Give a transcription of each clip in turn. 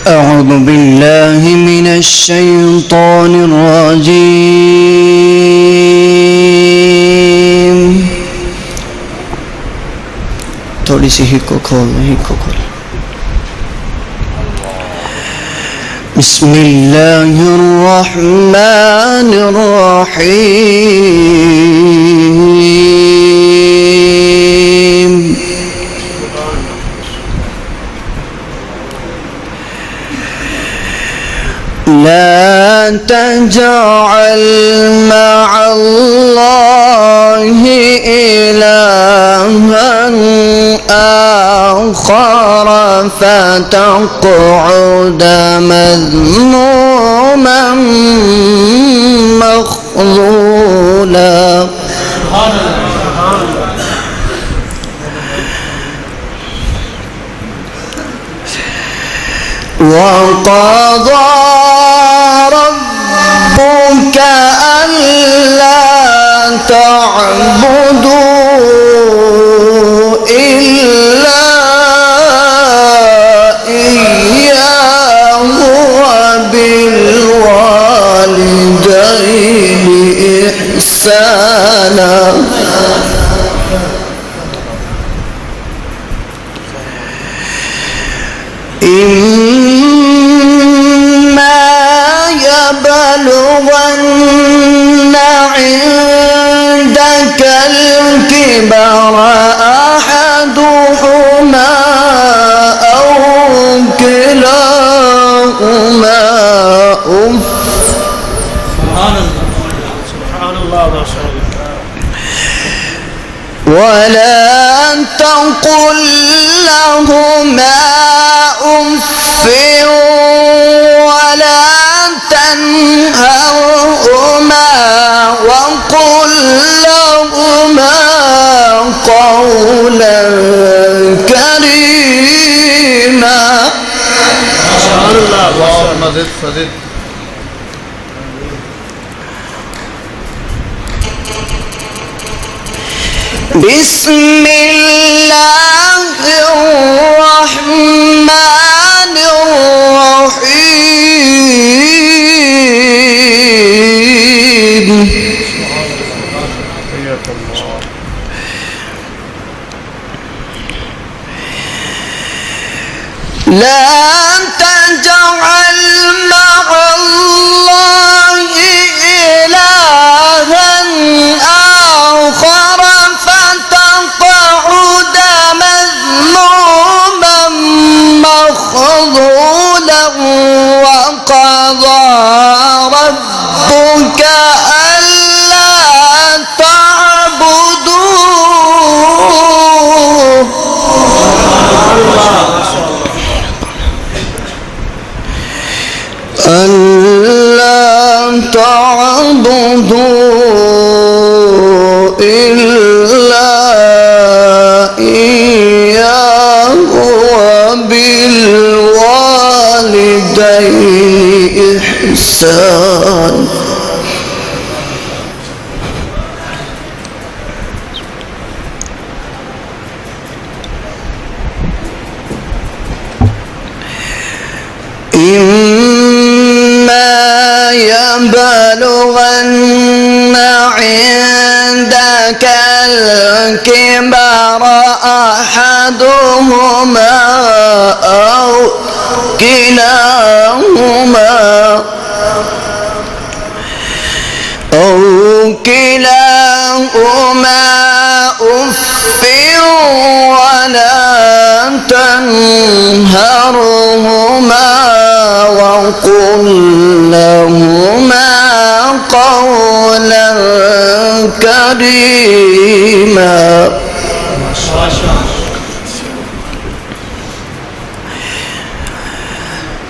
أعوذ بالله من الشيطان الرجيم. थोड़ी सी हिको खोल. بسم الله الرحمن الرحيم. لا تجعل مع الله إلها آخر فتقعد مذموما مخذولا. وقضى ربك ألا تعبدوا إلا إياه وبالوالدين إحسانا. يبلغن عندك الكبر أحدهما أو كلاهما سبحان الله ولا تقل لهما أف ولا تنهرهما وقل لهما قولا كريما. ما شاء الله. اللهم زد. بسم الله الرحمن الرحيم. لا تجعل مع الله إلها آخر فتقعد مذموما مخذولا. وقضى ربك ألا تعبدوا إلا إياه وبالوالدين إحسانا. يبلغن عندك الكبر أحدهما أو كلاهما أف ولا تنهرهما وقل لهما قولا كريما.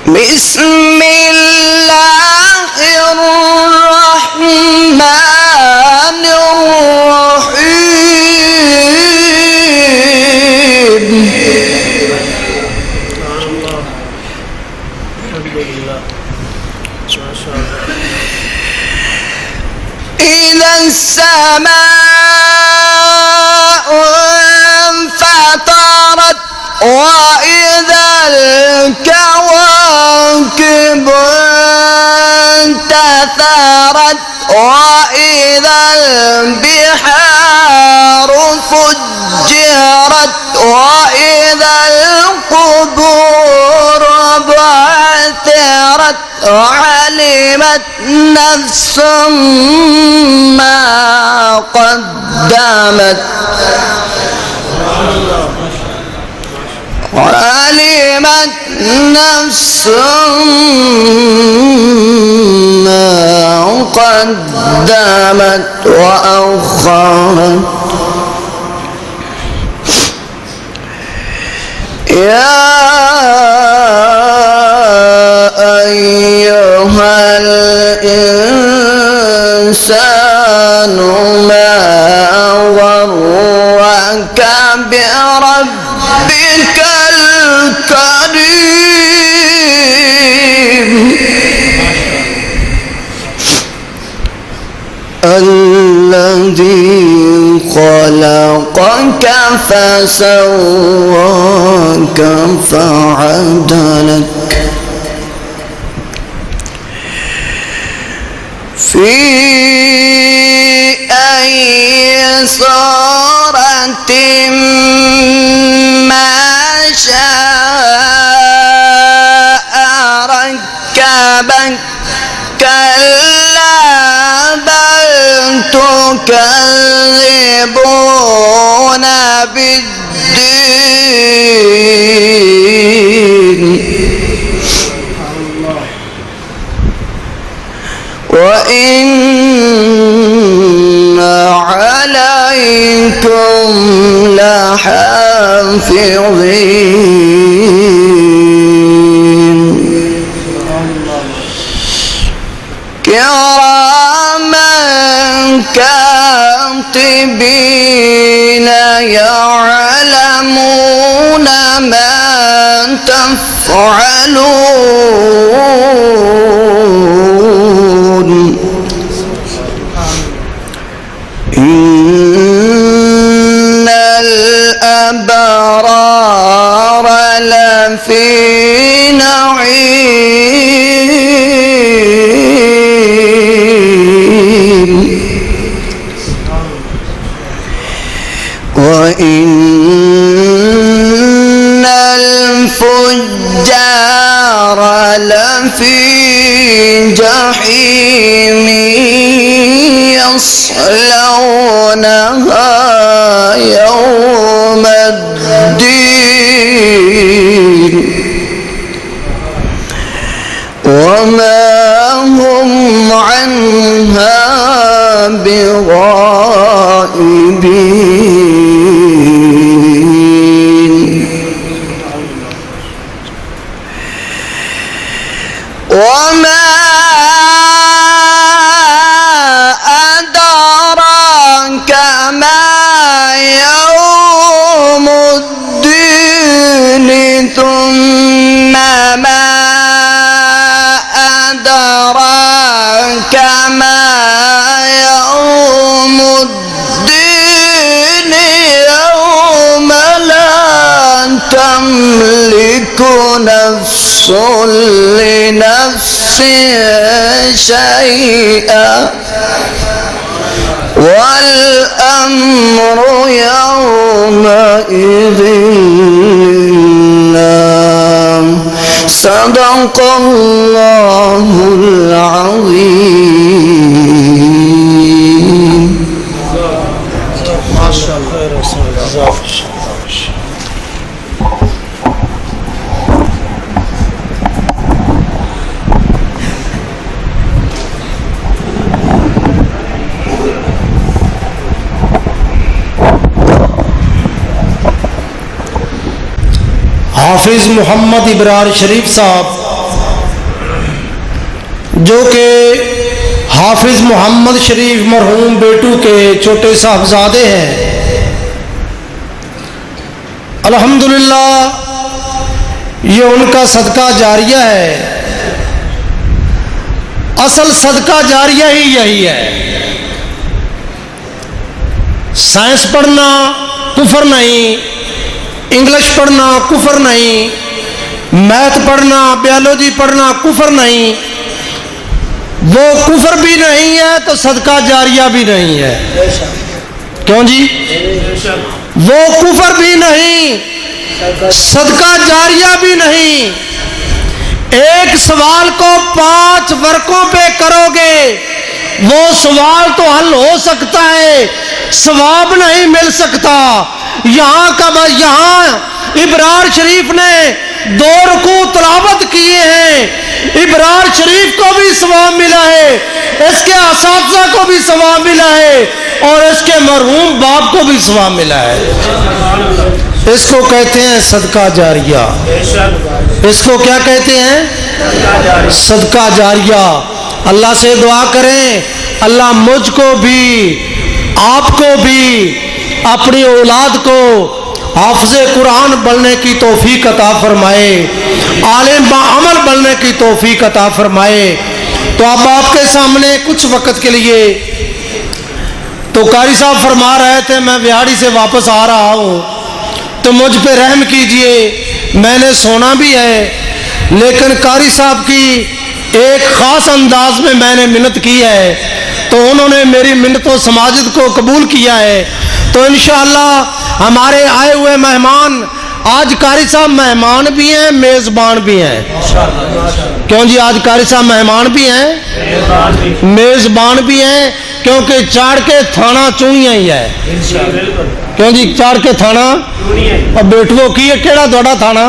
بسم الله الرحمن الرحيم. إذا السماء انفطرت وإذا الكواكب سجرت وإذا البحار فجرت وإذا القبور بعثرت علمت نفس ما قدمت علمت نفس ما قدمت وأخرت يا أيها الإنسان ما غرك بربك الكريم الذي خلقك فسواك فعدلك في أي صورة ما شاء ركبك كلا بل تكذبون بالدين وإن عليكم لحافظين كراما كاتبين يعلمون ما تفعلون إن الأبرار لفي نعيم وإن الفجار لفي جحيم يصلونها يوم الدين وما هم عنها بغائبين وما أدراك ما يوم الدين ثم ما أدراك ما يوم الدين يوم لا تملك نفس لنفس شيئا والأمر يومئذ لله صدق الله العظيم. ما شاء الله. हाफिज मोहम्मद इब्रार शरीफ साहब जो कि हाफिज मोहम्मद शरीफ मरहूम बेटू के छोटे साहबजादे हैं, अल्हम्दुलिल्लाह ये उनका सदका जारिया है। असल सदका जारिया ही यही है। साइंस पढ़ना कुफर नहीं, इंग्लिश पढ़ना कुफर नहीं, मैथ पढ़ना बायोलॉजी पढ़ना कुफर नहीं, وہ کفر بھی نہیں ہے تو صدقہ جاریہ بھی نہیں ہے. کیوں جی؟ وہ کفر بھی نہیں، صدقہ جاریہ بھی نہیں. ایک سوال کو 5 ورقوں پہ کرو گے، وہ سوال تو حل ہو سکتا ہے، ثواب نہیں مل سکتا. یہاں ابرار شریف نے 2 رکوع تلاوت کیے ہیں، ابرار شریف کو بھی ثواب ملا ہے، اس کے اساتذہ کو بھی ثواب ملا ہے، اور اس کے مرحوم باپ کو بھی ثواب ملا ہے. اس کو کہتے ہیں صدقہ جاریہ. اس کو کیا کہتے ہیں؟ صدقہ جاریہ. اللہ سے دعا کریں اللہ مجھ کو بھی، آپ کو بھی، اپنی اولاد کو حافظ قرآن بننے کی توفیق عطا فرمائے، عالم بعمل بننے کی توفیق عطا فرمائے. تو اب آپ کے سامنے کچھ وقت کے لیے، تو قاری صاحب فرما رہے تھے میں ویاڑی سے واپس آ رہا ہوں تو مجھ پہ رحم کیجئے، میں نے سونا بھی ہے، لیکن قاری صاحب کی ایک خاص انداز میں نے منت کی ہے تو انہوں نے میری منت و سماجت کو قبول کیا ہے. تو انشاءاللہ ہمارے آئے ہوئے مہمان، آج قاری صاحب مہمان بھی ہیں میزبان بھی ہیں. کیوں جی؟ آج قاری صاحب مہمان بھی ہیں میزبان بھی ہیں، کیونکہ چاڑ کے تھانہ چونیاں ہی ہے. کیوں جی؟ چاڑ کے تھانہ اور بیٹھو کی کیڑا تھوڑا تھانہ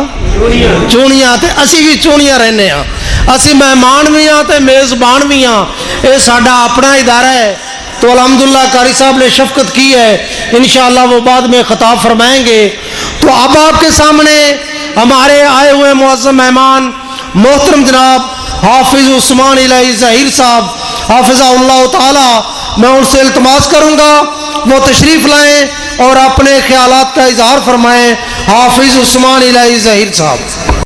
چونیاں، تے اسی بھی چونیاں رہنے ہاں، اسی مہمان بھی ہاں تے میزبان بھی ہاں. یہ ساڈا اپنا ادارہ ہے. تو الحمدللہ قاری صاحب نے شفقت کی ہے، انشاءاللہ وہ بعد میں خطاب فرمائیں گے. تو اب آپ کے سامنے ہمارے آئے ہوئے معظم مہمان محترم جناب حافظ عثمان الہی ظہیر صاحب حافظہ اللہ تعالی، میں ان سے التماس کروں گا وہ تشریف لائیں اور اپنے خیالات کا اظہار فرمائیں. حافظ عثمان الہی ظہیر صاحب.